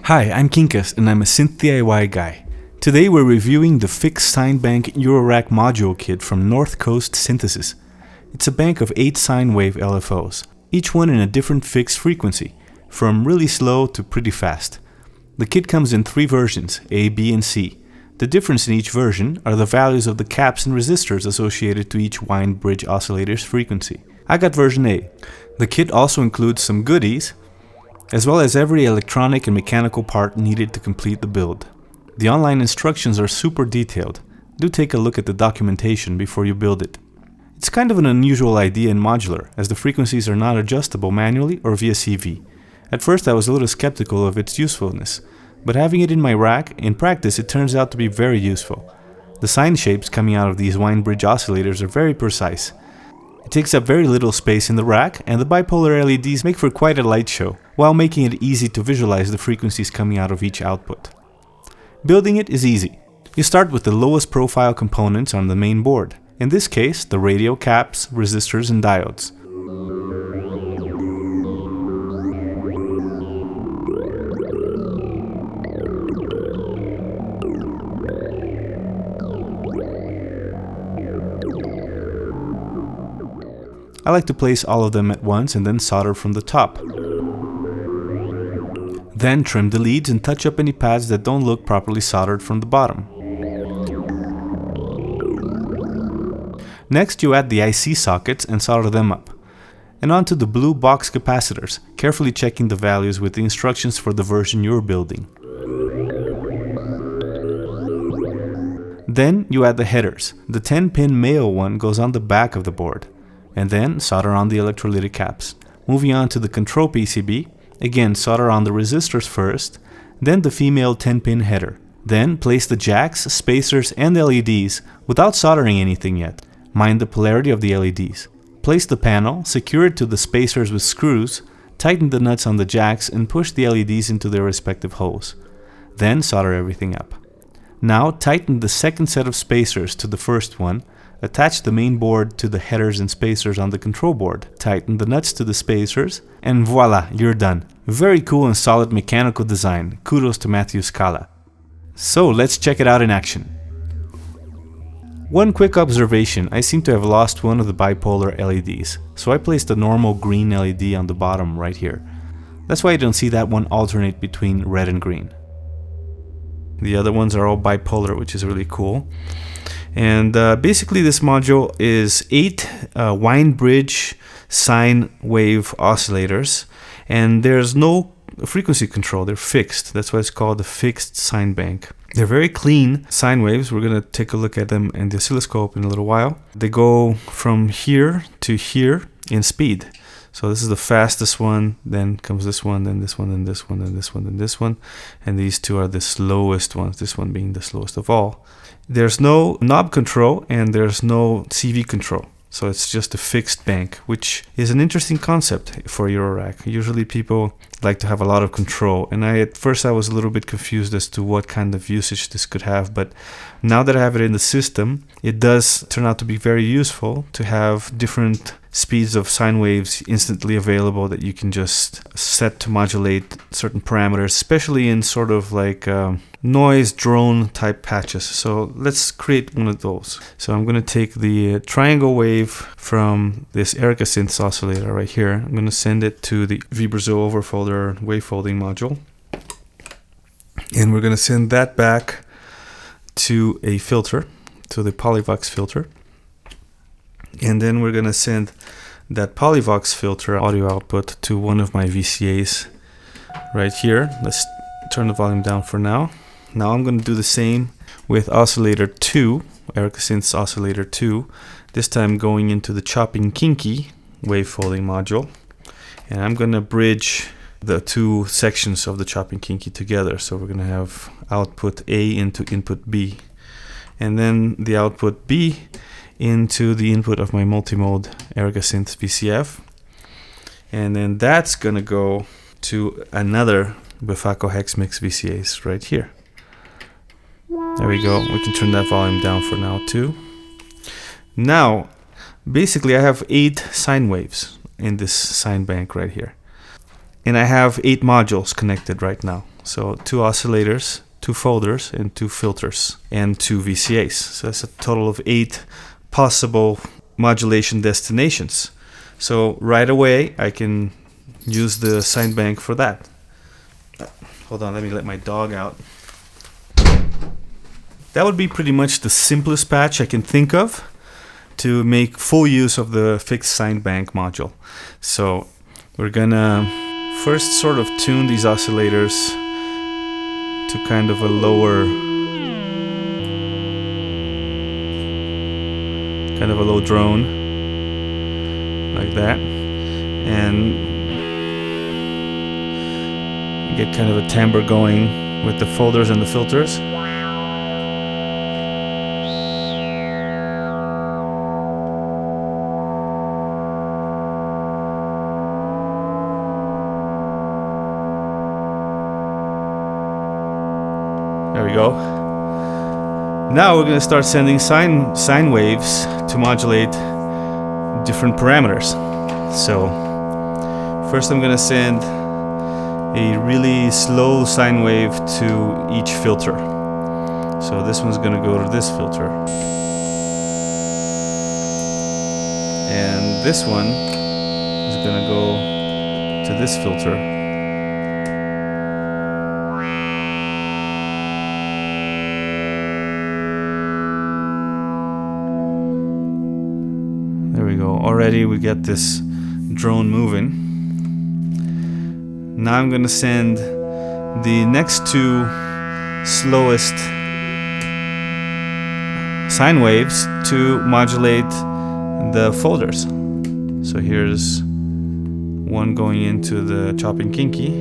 Hi, I'm Kinkas and I'm a synth DIY guy. Today we're reviewing the fixed sine bank Eurorack module kit from North Coast Synthesis. It's a bank of 8 sine wave LFOs, each one in a different fixed frequency, from really slow to pretty fast. The kit comes in 3 versions, A, B and C. The difference in each version are the values of the caps and resistors associated to each wind bridge oscillator's frequency. I got version A. The kit also includes some goodies, as well as every electronic and mechanical part needed to complete the build. The online instructions are super detailed. Do take a look at the documentation before you build it. It's kind of an unusual idea in modular, as the frequencies are not adjustable manually or via CV. At first I was a little skeptical of its usefulness, but having it in my rack, in practice it turns out to be very useful. The sine shapes coming out of these wind bridge oscillators are very precise. It takes up very little space in the rack, and the bipolar LEDs make for quite a light show, while making it easy to visualize the frequencies coming out of each output. Building it is easy. You start with the lowest profile components on the main board, in this case the radio caps, resistors and diodes. I like to place all of them at once and then solder from the top. Then trim the leads and touch up any pads that don't look properly soldered from the bottom. Next you add the IC sockets and solder them up. And onto the blue box capacitors, carefully checking the values with the instructions for the version you're building. Then you add the headers. The 10-pin male one goes on the back of the board. And then solder on the electrolytic caps. Moving on to the control PCB, again solder on the resistors first, then the female 10-pin header. Then place the jacks, spacers and LEDs without soldering anything yet. Mind the polarity of the LEDs. Place the panel, secure it to the spacers with screws, tighten the nuts on the jacks and push the LEDs into their respective holes. Then solder everything up. Now tighten the second set of spacers to the first one. Attach the main board to the headers and spacers on the control board, tighten the nuts to the spacers, and voila, you're done. Very cool and solid mechanical design. Kudos to Matthew Scala. So let's check it out in action. One quick observation, I seem to have lost one of the bipolar LEDs, so I placed a normal green LED on the bottom right here. That's why you don't see that one alternate between red and green. The other ones are all bipolar, which is really cool. And basically this module is 8 wind bridge sine wave oscillators, and there's no frequency control, they're fixed. That's why it's called the fixed sine bank. They're very clean sine waves. We're going to take a look at them in the oscilloscope in a little while. They go from here to here in speed. So this is the fastest one, then comes this one, then this one, then this one, then this one, then this one. And these two are the slowest ones, this one being the slowest of all. There's no knob control and there's no CV control. So it's just a fixed bank, which is an interesting concept for Eurorack. Usually people like to have a lot of control. And at first I was a little bit confused as to what kind of usage this could have. But now that I have it in the system, it does turn out to be very useful to have different speeds of sine waves instantly available that you can just set to modulate certain parameters, especially in sort of like noise drone type patches. So let's create one of those. So I'm going to take the triangle wave from this Erica Synths oscillator right here. I'm going to send it to the vBrazil overfolder wavefolding module. And we're going to send that back to a filter, to the Polyvox filter. And then we're going to send that Polyvox filter audio output to one of my VCAs right here. Let's turn the volume down for now. Now I'm going to do the same with oscillator 2, Erica Synths oscillator 2, this time going into the Chopping Kinky wavefolding module. And I'm going to bridge the 2 sections of the Chopping Kinky together. So we're going to have output A into input B. And then the output B into the input of my multimode Erica Synth VCF, and then that's gonna go to another Befaco Hex Mix VCAs right here. There we go. We can turn that volume down for now too. Now basically I have 8 sine waves in this sine bank right here. And I have 8 modules connected right now. So 2 oscillators, 2 folders, and 2 filters, and 2 VCAs. So that's a total of 8 possible modulation destinations. So right away I can use the sine bank for that. Hold on, let me let my dog out. That would be pretty much the simplest patch I can think of to make full use of the fixed sine bank module. So we're gonna first sort of tune these oscillators to kind of a low drone, like that, and get kind of a timbre going with the folders and the filters. There we go. Now we're going to start sending sine waves to modulate different parameters. So first I'm going to send a really slow sine wave to each filter. So this one's going to go to this filter. And this one is going to go to this filter. There we go. Already we get this drone moving. Now I'm going to send the next 2 slowest sine waves to modulate the folders. So here's one going into the chopping kinky.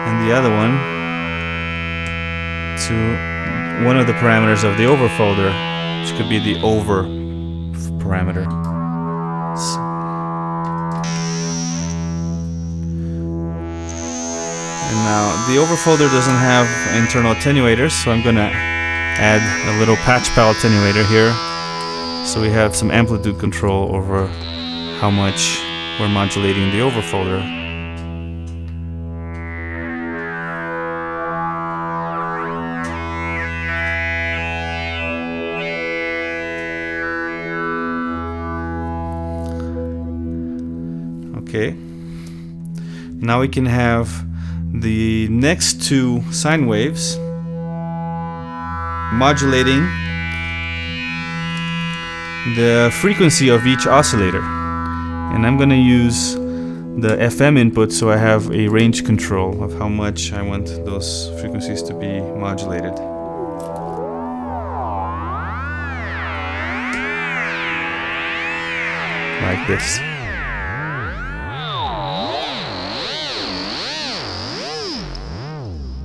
And the other one to one of the parameters of the over folder, which could be the over parameter. And now the over folder doesn't have internal attenuators, so I'm gonna add a little patch pal attenuator here, so we have some amplitude control over how much we're modulating the over folder. Okay, now we can have the next 2 sine waves modulating the frequency of each oscillator. And I'm going to use the FM input so I have a range control of how much I want those frequencies to be modulated. Like this.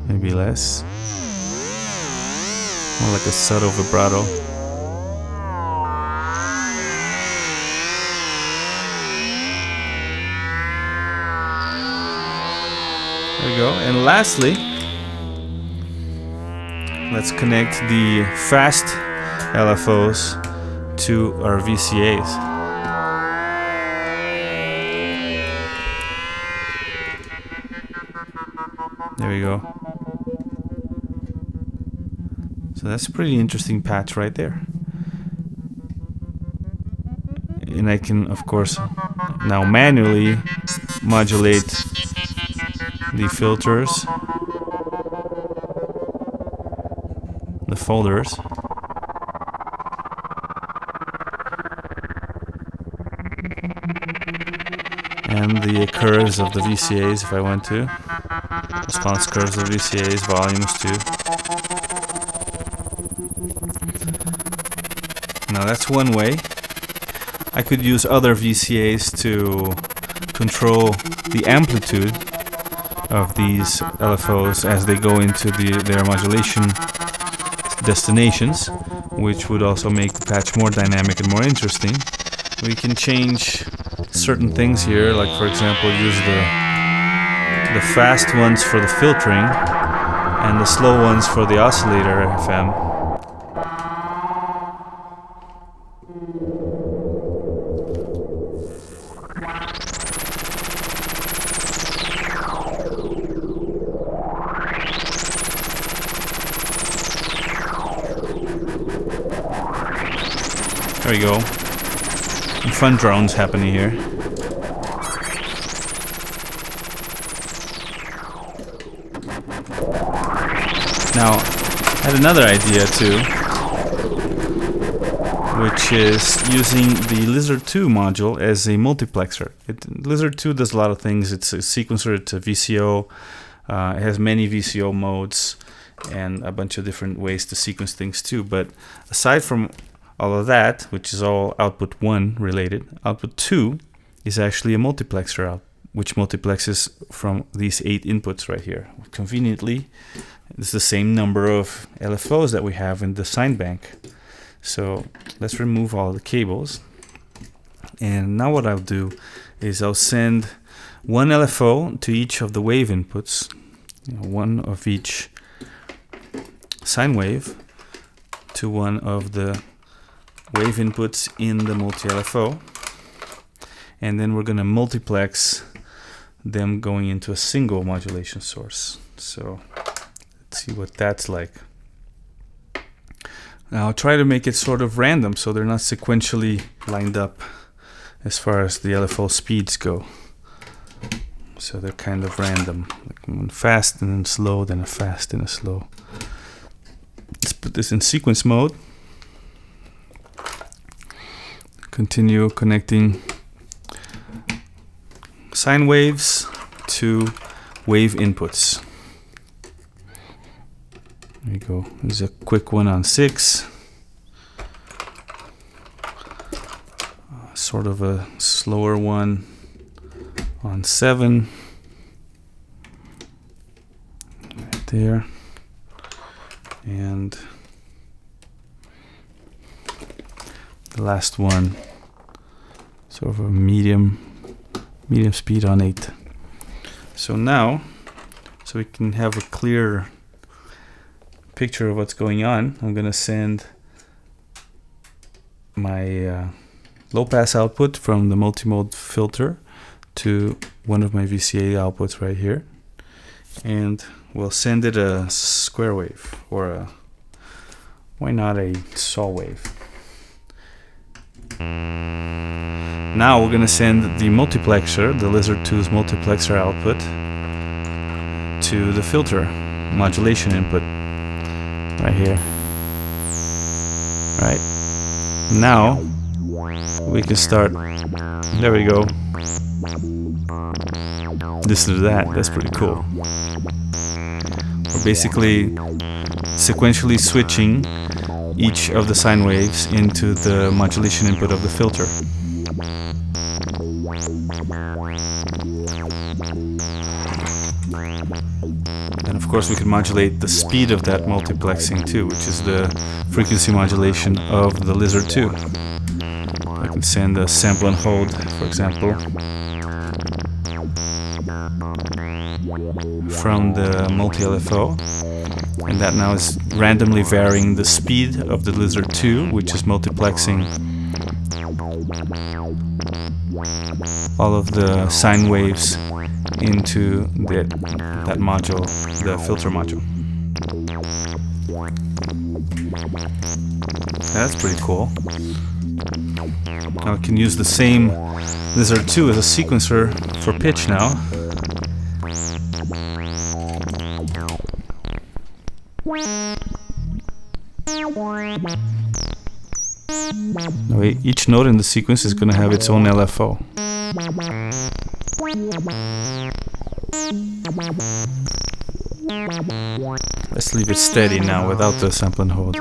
Maybe less. More like a subtle vibrato. There we go. And lastly, let's connect the fast LFOs to our VCAs. There we go. So that's a pretty interesting patch right there. And I can, of course, now manually modulate the filters, the folders, and the curves of the VCAs if I want to. Response curves of VCAs, volumes too. Now that's one way. I could use other VCAs to control the amplitude of these LFOs as they go into their modulation destinations, which would also make the patch more dynamic and more interesting. We can change certain things here, like for example use the fast ones for the filtering and the slow ones for the oscillator FM. There we go. Some fun drones happening here. Now, I had another idea too, which is using the Lizard 2 module as a multiplexer. Lizard 2 does a lot of things. It's a sequencer, it's a VCO, it has many VCO modes and a bunch of different ways to sequence things too. But aside from all of that, which is all output 1 related, output 2 is actually a multiplexer which multiplexes from these 8 inputs right here. Conveniently, it's the same number of LFOs that we have in the Sine bank. So let's remove all the cables. And now what I'll do is I'll send one LFO to each of the wave inputs, one of each sine wave to one of the wave inputs in the multi-LFO. And then we're going to multiplex them going into a single modulation source. So let's see what that's like. Now I'll try to make it sort of random so they're not sequentially lined up as far as the LFO speeds go. So they're kind of random, like one fast and then slow, then a fast and a slow. Let's put this in sequence mode. Continue connecting sine waves to wave inputs. There you go. There's a quick one on 6. Sort of a slower one on 7. Right there. And the last one, sort of a medium speed on 8. So now, so we can have a clear picture of what's going on, I'm going to send my low pass output from the multimode filter to one of my VCA outputs right here, and we'll send it a square wave, or a, why not a saw wave. Now we're going to send the multiplexer, the Lizard 2's multiplexer output, to the filter modulation input right here. Right. Now we can start. There we go. Listen to that. That's pretty cool. We're basically sequentially switching each of the sine waves into the modulation input of the filter. And of course we can modulate the speed of that multiplexing too, which is the frequency modulation of the Lizard 2. I can send a sample and hold, for example, from the multi-LFO, and that now is randomly varying the speed of the Lizard 2, which is multiplexing all of the sine waves into that module, the filter module. That's pretty cool. Now I can use the same Lizard 2 as a sequencer for pitch now. Each node in the sequence is going to have its own LFO. Let's leave it steady now without the sample and hold.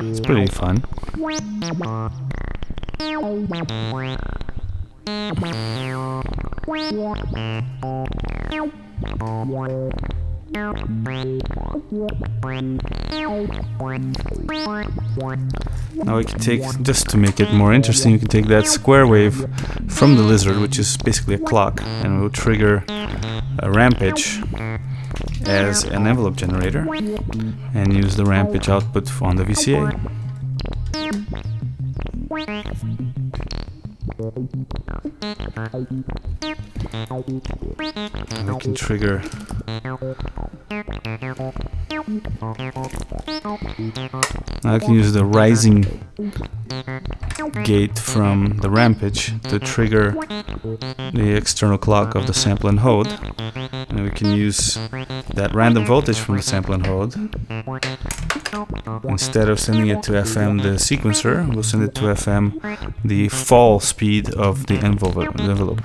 It's pretty fun. Now we can take, just to make it more interesting, you can take that square wave from the Lizard, which is basically a clock, and we'll trigger a rampage as an envelope generator and use the rampage output on the VCA. And we can trigger Now I can use the rising gate from the rampage to trigger the external clock of the sample and hold. And we can use that random voltage from the sample and hold. Instead of sending it to FM the sequencer, we'll send it to FM the fall speed of the envelope.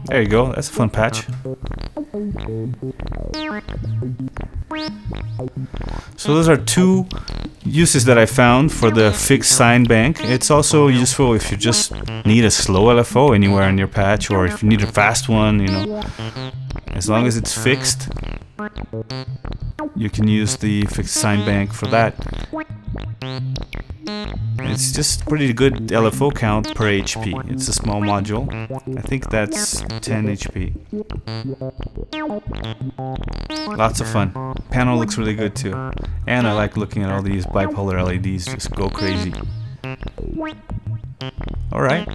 There you go, that's a fun patch. So those are two uses that I found for the fixed sine bank. It's also useful if you just need a slow LFO anywhere in your patch, or if you need a fast one, you know. As long as it's fixed, you can use the fixed sine bank for that. It's just pretty good LFO count per HP. It's a small module. I think that's 10 HP. Lots of fun. Panel looks really good too. And I like looking at all these bipolar LEDs just go crazy. Alright.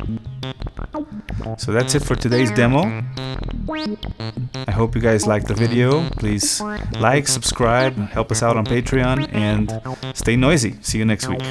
So that's it for today's demo. I hope you guys liked the video. Please like, subscribe, help us out on Patreon, and stay noisy. See you next week.